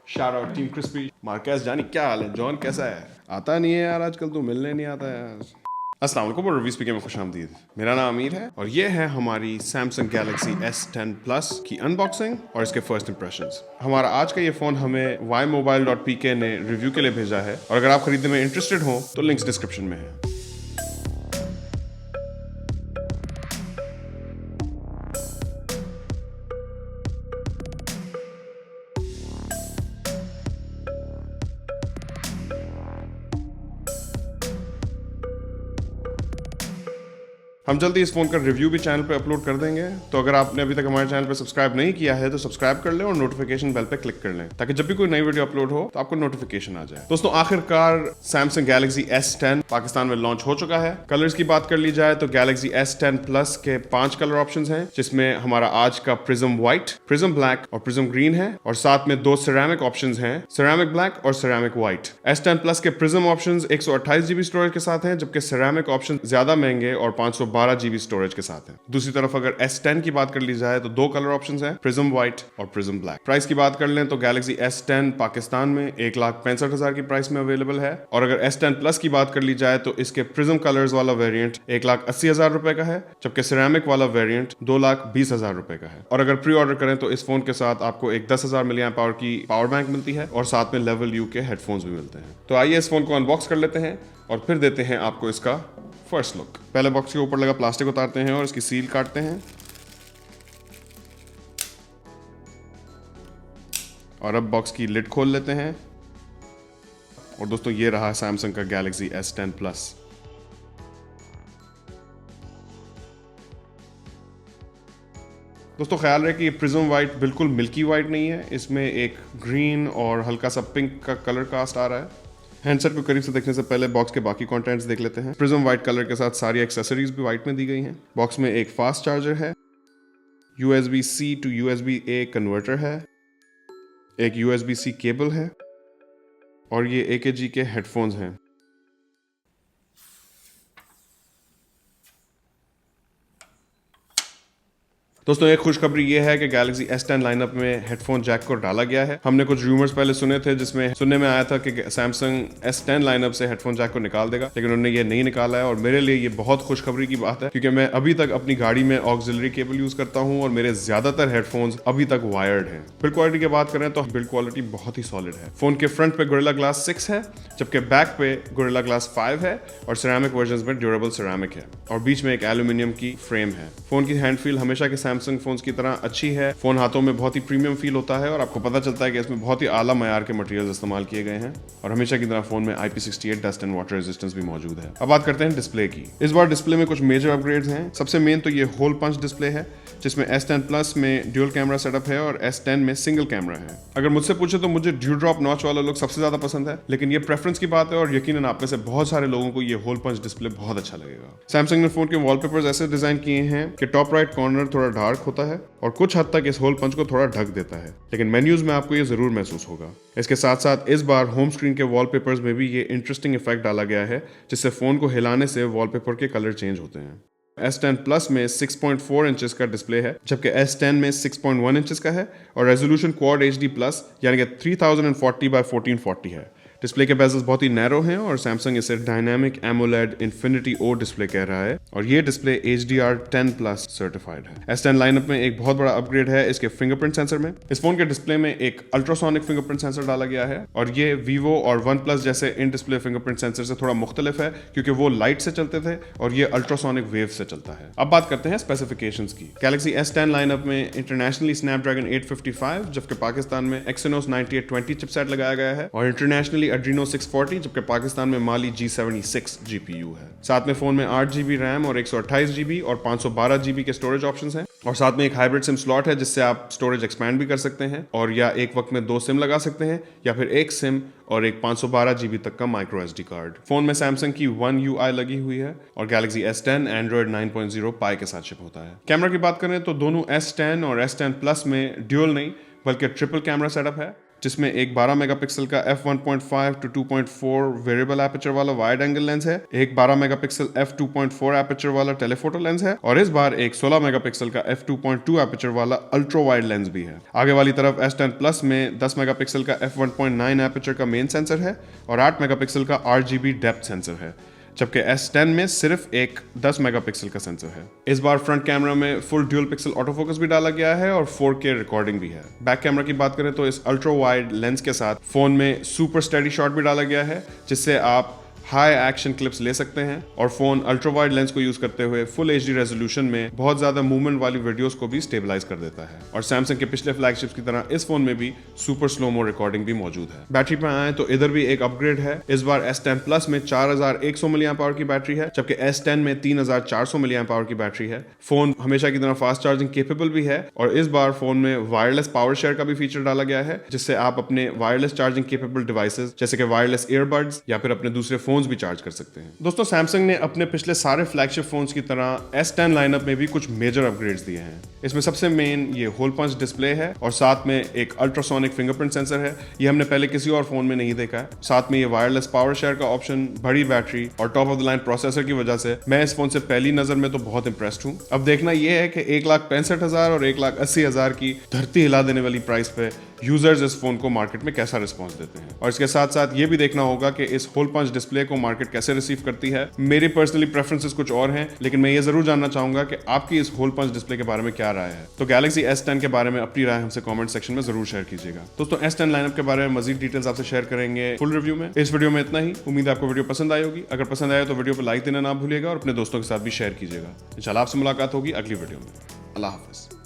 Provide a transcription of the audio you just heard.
Shout out team crispy Marquez जानी, क्या हाल है जॉन, कैसा है? आता नहीं है यार आजकल, तू मिलने नहीं आता यार। अस्सलाम वालेकुम और रिव्यू स्पीकर में खुशामदीद। मेरा नाम अमीर है और ये है हमारी सैमसंग गैलेक्सी S10 Plus की अनबॉक्सिंग और इसके फर्स्ट इंप्रेशंस। हमारा आज का ये फोन हमें ymobile.pk ने रिव्यू के लिए भेजा है और अगर आप खरीदने में इंटरेस्टेड हो तो लिंक्स डिस्क्रिप्शन में है। हम जल्दी इस फोन का रिव्यू भी चैनल पे अपलोड कर देंगे, तो अगर आपने अभी तक हमारे चैनल पे सब्सक्राइब नहीं किया है तो सब्सक्राइब कर लें और नोटिफिकेशन बेल पे क्लिक कर लें ताकि जब भी कोई नई वीडियो अपलोड हो तो आपको नोटिफिकेशन आ जाए। दोस्तों आखिरकार सैमसंग गैलेक्सी S10 पाकिस्तान में लॉन्च हो चुका है। कलर्स की बात कर ली जाए तो गैलेक्सी S10 Plus के 5 कलर ऑप्शन हैं, जिसमें हमारा आज का प्रिज्म व्हाइट, प्रिज्म ब्लैक और प्रिज्म ग्रीन है और साथ में 2 सिरेमिक ऑप्शन हैं, सिरेमिक ब्लैक और सिरेमिक व्हाइट। S10 Plus के प्रिज्म ऑप्शन 128 GB स्टोरेज के साथ हैं, जबकि सिरेमिक ऑप्शन ज्यादा महंगे और 512 GB स्टोरेज के साथ है। दूसरी तरफ अगर S10 की बात कर ली जाए तो 2 कलर ऑप्शंस हैं, प्रिज्म व्हाइट और प्रिज्म ब्लैक। प्राइस की बात कर लें तो गैलेक्सी S10 पाकिस्तान में 1,65,000 की प्राइस में अवेलेबल है और अगर S10 Plus की बात कर ली जाए तो इसके प्रिज्म कलर्स वाला वेरिएंट 1,80,000 रुपए का है, जबकि सिरेमिक वाला वेरिएंट 2,20,000 रुपए का है। और अगर प्री ऑर्डर करें तो इस फोन के साथ आपको एक 10,000 मिली एम्प आवर की पावर बैंक मिलती है और साथ में लेवल यू के हेडफोन्स भी मिलते हैं। तो आइए इस फोन को अनबॉक्स कर लेते हैं और फिर देते हैं आपको इसका फर्स्ट लुक। पहले बॉक्स के ऊपर लगा प्लास्टिक उतारते हैं और इसकी सील काटते हैं और अब बॉक्स की लिड खोल लेते हैं और दोस्तों ये रहा सैमसंग का गैलेक्सी S10 Plus। दोस्तों ख्याल रहे कि ये प्रिज्म व्हाइट बिल्कुल मिल्की व्हाइट नहीं है, इसमें एक ग्रीन और हल्का सा पिंक का कलर कास्ट आ रहा है। हैंडसेट को करीब से देखने से पहले बॉक्स के बाकी कंटेंट्स देख लेते हैं। प्रिज्म व्हाइट कलर के साथ सारी एक्सेसरीज भी व्हाइट में दी गई हैं। बॉक्स में एक फास्ट चार्जर है, USB-C to USB-A कन्वर्टर है, एक USB-C केबल है और ये AKG के हेडफोन्स हैं। दोस्तों एक खुशखबरी ये है कि गैलेक्सी S10 लाइनअप में हेडफोन जैक को डाला गया है। हमने कुछ रूमर्स पहले सुने थे जिसमें सुनने में आया था कि सैमसंग S10 लाइनअप से हेडफोन जैक को निकाल देगा, लेकिन उन्होंने ये नहीं निकाला है और मेरे लिए ये बहुत खुशखबरी की बात है क्योंकि मैं अभी तक अपनी गाड़ी में ऑक्सिलरी केबल यूज करता हूँ और मेरे ज्यादातर हेडफोन्स अभी तक वायर्ड हैं। बिल्ड क्वालिटी की बात करें तो बिल्ड क्वालिटी बहुत ही सॉलिड है। फोन के फ्रंट पे गोरिल्ला ग्लास 6 है, जबकि बैक पे गोरिल्ला ग्लास 5 है और सिरेमिक वर्जन में ड्यूरेबल सिरेमिक है और बीच में एक एल्यूमिनियम की फ्रेम है। फोन की हैंड फील हमेशा के सैमसंग फोन्स की तरह अच्छी है। फोन हाथों में बहुत ही प्रीमियम फील होता है और आपको पता चलता है कि इसमें बहुत ही आला मयार के मटेरियल्स इस्तेमाल किए गए हैं और हमेशा की तरह फोन में IP68 dust and water resistance भी मौजूद है। अब बात करते हैं डिस्प्ले की। इस बार डिस्प्ले में कुछ मेजर अपग्रेड्स हैं। सबसे मेन तो ये होल पंच डिस्प्ले है, जिसमें S10 Plus में ड्यूल कैमरा सेटअप है और S10 में सिंगल कैमरा है। अगर मुझसे पूछे तो मुझे ड्यू ड्रॉप नॉच वाला लुक सबसे ज्यादा पसंद है, लेकिन ये प्रेफरेंस की बात है और यकीनन आप में से बहुत सारे लोगों को ये होल पंच डिस्प्ले बहुत अच्छा लगेगा। सैमसंग ने फोन के वॉलपेपर्स ऐसे डिजाइन किए हैं कि टॉप राइट कॉर्नर थोड़ा डार्क होता है और कुछ हद तक इस होल पंच को थोड़ा ढक देता है, लेकिन मेन्यूज में आपको ये जरूर महसूस होगा। इसके साथ साथ इस बार होम स्क्रीन के वॉलपेपर्स में भी ये इंटरेस्टिंग इफेक्ट डाला गया है, जिससे फोन को हिलाने से वॉलपेपर के कलर चेंज होते हैं। S10 Plus में 6.4 इंचेस का डिस्प्ले है, जबकि S10 में 6.1 इंचेस का है और रेजोल्यूशन क्वाड HD प्लस यानी कि 3040 by 1440 है। डिस्प्ले के बेजल्स बहुत ही नैरो हैं और सैमसंग इसे dynamic AMOLED infinity O display कह रहा है और ये डिस्प्ले HDR10+ सर्टिफाइड है। S10 लाइनअप में एक बहुत बड़ा अपग्रेड है इसके फिंगरप्रिंट सेंसर में। इस फोन के डिस्प्ले में एक अल्ट्रासोनिक फिंगरप्रिंट सेंसर डाला गया है और ये Vivo और OnePlus जैसे इन डिस्प्ले फिंगरप्रिंट सेंसर से थोड़ा मुख्तलिफ है क्योंकि वो लाइट से चलते थे और ये अल्ट्रासोनिक वेव से चलता है। अब बात करते हैं स्पेसिफिकेशंस की। गैलेक्सी S10 लाइनअप में इंटरनेशनली स्नैपड्रैगन 855 जबकि पाकिस्तान में Exynos 9820 चिपसेट लगाया गया है और इंटरनेशनली Adreno 640 जबकि पाकिस्तान में Mali G76 GPU है। साथ में फोन में 8 GB रैम और 128 GB और 512 GB के स्टोरेज ऑप्शंस हैं और साथ में एक हाइब्रिड सिम स्लॉट है जिससे आप स्टोरेज एक्सपैंड भी कर सकते हैं और या एक वक्त में 2 सिम लगा सकते हैं या फिर एक सिम और एक 512 GB तक का माइक्रो SD कार्ड। फोन में सैमसंग की One UI लगी हुई है और गैलेक्सी S10 Android 9.0 पाई के साथ शिप होता है। कैमरा की बात करें तो दोनों S10 और S10 Plus में ड्यूल नहीं बल्कि ट्रिपल कैमरा सेटअप है जिसमें एक 12 मेगापिक्सल का f1.5 to 2.4 वेरिएबल एपर्चर वाला वाइड एंगल लेंस है, एक 12 मेगापिक्सल f2.4 एपर्चर वाला टेलीफोटो लेंस है और इस बार एक 16 मेगापिक्सल का f2.2 एपर्चर वाला अल्ट्रा वाइड लेंस भी है। आगे वाली तरफ S10 Plus में 10 मेगापिक्सल का f1.9 एपर्चर का मेन सेंसर है और 8 मेगापिक्सल का RGB डेप्थ सेंसर है, जबकि S10 में सिर्फ एक 10 मेगापिक्सल का सेंसर है। इस बार फ्रंट कैमरा में full dual pixel auto focus भी डाला गया है और 4K रिकॉर्डिंग भी है। बैक कैमरा की बात करें तो इस अल्ट्रा वाइड लेंस के साथ फोन में सुपर स्टेडी शॉट भी डाला गया है, जिससे आप हाई एक्शन क्लिप्स ले सकते हैं और फोन अल्ट्रा वाइड लेंस को यूज करते हुए फुल HD रेजोल्यूशन में बहुत ज्यादा मूवमेंट वाली वीडियोस को भी स्टेबलाइज कर देता है। और सैमसंग के पिछले फ्लैगशिप्स की तरह इस फोन में भी सुपर स्लोमो रिकॉर्डिंग भी मौजूद है। बैटरी पे आए तो इधर भी एक अपग्रेड है। इस बार S10 Plus में 4100 mAh की बैटरी है, जबकि S10 में 3400 mAh की बैटरी है। फोन हमेशा की तरह फास्ट चार्जिंग केपेबल भी है और इस बार फोन में वायरलेस पावर शेयर का भी फीचर डाला गया है, जिससे आप अपने वायरलेस चार्जिंग केपेबल डिवाइसेस जैसे कि वायरलेस ईयरबड्स या फिर अपने दूसरे फोन्स भी चार्ज कर सकते हैं। दोस्तों, सैमसंग ने अपने पिछले सारे फ्लैगशिप फोन्स की तरह S10 लाइनअप में भी कुछ मेजर अपग्रेड्स दिए हैं। इसमें सबसे मेन ये होल पंच डिस्प्ले है और साथ में एक अल्ट्रासोनिक फिंगरप्रिंट सेंसर है। ये हमने पहले किसी और फोन में नहीं देखा है। साथ में ये वायरलेस पावर शेयर का ऑप्शन, बड़ी बैटरी और top of the line processor की वजह से मैं इस फोन से पहली नजर में तो बहुत इंप्रेस्ड हूँ। अब देखना यह है कि 1,65,000 और 1,80,000 की धरती हिला देने वाली प्राइस पे यूजर्स इस फोन को मार्केट में कैसा रिस्पॉन्स देते हैं। और इसके साथ साथ ये भी देखना होगा कि इस होल पंच डिस्प्ले को मार्केट कैसे रिसीव करती है। मेरी पर्सनली प्रेफरेंसेस कुछ और हैं, लेकिन मैं ये जरूर जानना चाहूंगा कि आपकी इस होल पंच डिस्प्ले के बारे में क्या राय है। तो गैलेक्सी S10 के बारे में अपनी राय हमसे कमेंट सेक्शन में जरूर शेयर कीजिएगा। दोस्तों, S10 लाइनअप के बारे में मजीद डिटेल्स आपसे शेयर करेंगे फुल रिव्यू में। इस वीडियो में इतना ही। उम्मीद है आपको वीडियो पसंद आई होगी। अगर पसंद आया तो वीडियो को लाइक देना ना भूलिएगा और अपने दोस्तों के साथ भी शेयर कीजिएगा। इंशाल्लाह आपसे मुलाकात होगी अगली वीडियो में। अल्लाह हाफिज।